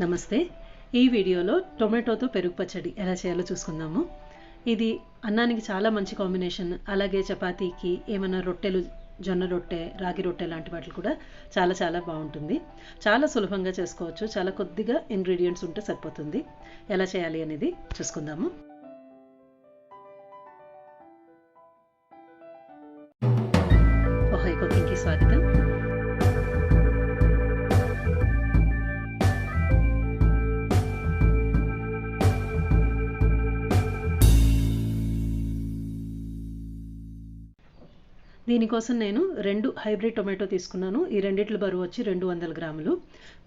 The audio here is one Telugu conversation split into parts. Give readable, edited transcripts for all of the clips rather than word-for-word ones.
నమస్తే. ఈ వీడియోలో టొమాటోతో పెరుగు పచ్చడి ఎలా చేయాలో చూసుకుందాము. ఇది అన్నానికి చాలా మంచి కాంబినేషన్. అలాగే చపాతీకి, ఏమైనా రొట్టెలు, జొన్న రొట్టె, రాగి రొట్టె లాంటి వాటికి కూడా చాలా బాగుంటుంది. చాలా సులభంగా చేసుకోవచ్చు. చాలా కొద్దిగా ఇంగ్రీడియంట్స్ ఉంటే సరిపోతుంది. ఎలా చేయాలి అనేది చూసుకుందాము. ఓహోయ్ కుకింగ్కి స్వాగతం. దీనికోసం నేను 2 హైబ్రిడ్ టొమాటో తీసుకున్నాను. ఈ రెండిట్ల బరువు వచ్చి 200 గ్రాములు.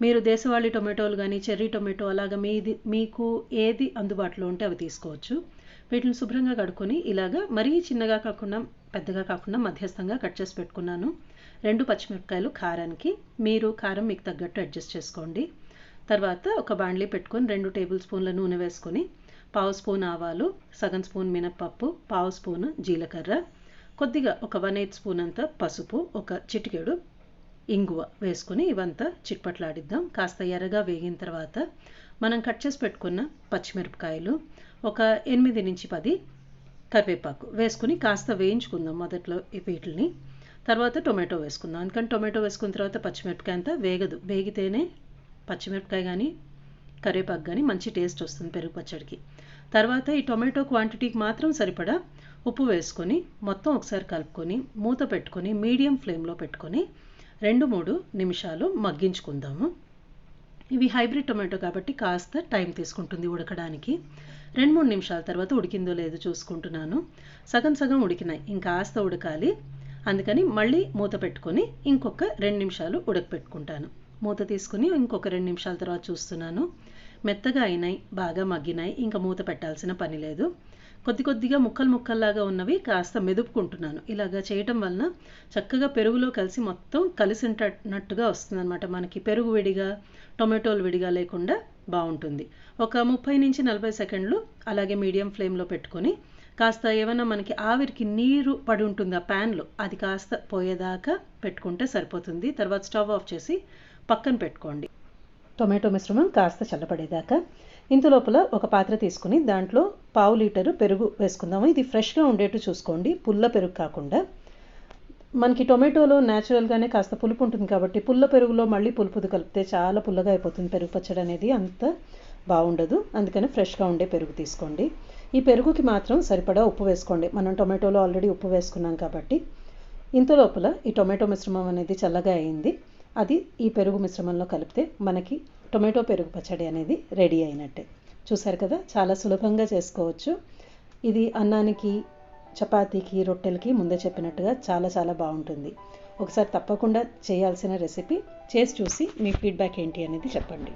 మీరు దేశవాళీ టొమాటోలు కానీ, చెర్రీ టొమాటో అలాగా మీకు ఏది అందుబాటులో ఉంటే అవి తీసుకోవచ్చు. వీటిని శుభ్రంగా కడుక్కొని ఇలాగా మరీ చిన్నగా కాకుండా, పెద్దగా కాకుండా మధ్యస్థంగా కట్ చేసి పెట్టుకున్నాను. 2 పచ్చిమిరపకాయలు కారానికి. మీరు కారం మీకు తగ్గట్టు అడ్జస్ట్ చేసుకోండి. తర్వాత ఒక బాండ్లీ పెట్టుకొని 2 టేబుల్ స్పూన్ల నూనె వేసుకొని, 1/2 స్పూన్ ఆవాలు, సగం స్పూన్ మినప్పప్పు, 1/2 స్పూన్ జీలకర్ర, కొద్దిగా ఒక 1/8 స్పూన్ అంత పసుపు, ఒక చిటికెడు ఇంగువ వేసుకొని ఇవంతా చిట్పట్లాడిద్దాం. కాస్త ఎర్రగా వేగిన తర్వాత మనం కట్ చేసి పెట్టుకున్న పచ్చిమిరపకాయలు, ఒక 8 నుంచి 10 కరివేపాకు వేసుకుని కాస్త వేయించుకుందాం మొదట్లో వీటిని. తర్వాత టొమాటో వేసుకుందాం. అందుకని టొమాటో వేసుకున్న తర్వాత పచ్చిమిరపకాయ అంతా వేగదు. వేగితేనే పచ్చిమిరపకాయ కానీ కరివేపాకు కానీ మంచి టేస్ట్ వస్తుంది పెరుగు పచ్చడికి. తర్వాత ఈ టొమాటో క్వాంటిటీకి మాత్రం సరిపడా ఉప్పు వేసుకొని మొత్తం ఒకసారి కలుపుకొని మూత పెట్టుకొని మీడియం ఫ్లేమ్లో పెట్టుకొని 2-3 నిమిషాలు మగ్గించుకుందాము. ఇవి హైబ్రిడ్ టొమాటో కాబట్టి కాస్త టైం తీసుకుంటుంది ఉడకడానికి. 2-3 నిమిషాల తర్వాత ఉడికిందో లేదో చూసుకుంటున్నాను. సగం ఉడికినాయి, ఇంకాస్త ఉడకాలి. అందుకని మళ్ళీ మూత పెట్టుకొని ఇంకొక 2 నిమిషాలు ఉడకపెట్టుకుంటాను. మూత తీసుకుని ఇంకొక 2 నిమిషాల తర్వాత చూస్తున్నాను. మెత్తగా అయినాయి, బాగా మగ్గినాయి. ఇంకా మూత పెట్టాల్సిన పని లేదు. కొద్దిగా ముక్కల్లాగా ఉన్నవి కాస్త మెదుపుకుంటున్నాను. ఇలాగా చేయటం వలన చక్కగా పెరుగులో కలిసి మొత్తం కలిసినట్టుగా వస్తుందన్నమాట. మనకి పెరుగు విడిగా, టొమాటోలు విడిగా లేకుండా బాగుంటుంది. ఒక 30 నుంచి 40 సెకండ్లు అలాగే మీడియం ఫ్లేమ్లో పెట్టుకొని కాస్త ఏమైనా మనకి ఆవిరికి నీరు పడి ఉంటుంది ఆ ప్యాన్లో, అది కాస్త పోయేదాకా పెట్టుకుంటే సరిపోతుంది. తర్వాత స్టవ్ ఆఫ్ చేసి పక్కన పెట్టుకోండి. టొమాటో మిశ్రమం కాస్త చల్లపడేదాకా. ఇంతలోపల ఒక పాత్ర తీసుకుని దాంట్లో 1/2 లీటరు పెరుగు వేసుకుందాము. ఇది ఫ్రెష్గా ఉండేట్టు చూసుకోండి, పుల్ల పెరుగు కాకుండా. మనకి టొమాటోలో న్యాచురల్గానే కాస్త పులుపు ఉంటుంది కాబట్టి పుల్ల పెరుగులో మళ్ళీ పులుపుది కలిపితే చాలా పుల్లగా అయిపోతుంది పెరుగు పచ్చడి అనేది, అంత బాగుండదు. అందుకని ఫ్రెష్గా ఉండే పెరుగు తీసుకోండి. ఈ పెరుగుకి మాత్రం సరిపడా ఉప్పు వేసుకోండి. మనం టొమాటోలో ఆల్రెడీ ఉప్పు వేసుకున్నాం కాబట్టి. ఇంతలోపల ఈ టొమాటో మిశ్రమం అనేది చల్లగా అయింది. అది ఈ పెరుగు మిశ్రమంలో కలిపితే మనకి టొమాటో పెరుగు పచ్చడి అనేది రెడీ అయినట్టే. చూసారు కదా, చాలా సులభంగా చేసుకోవచ్చు. ఇది అన్నానికి, చపాతీకి, రొట్టెలకి ముందే చెప్పినట్టుగా చాలా బాగుంటుంది. ఒకసారి తప్పకుండా చేయాల్సిన రెసిపీ. చేసి చూసి మీ ఫీడ్బ్యాక్ ఏంటి అనేది చెప్పండి.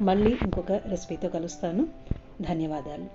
మళ్ళీ ఇంకొక రెసిపీతో కలుస్తాను. ధన్యవాదాలు.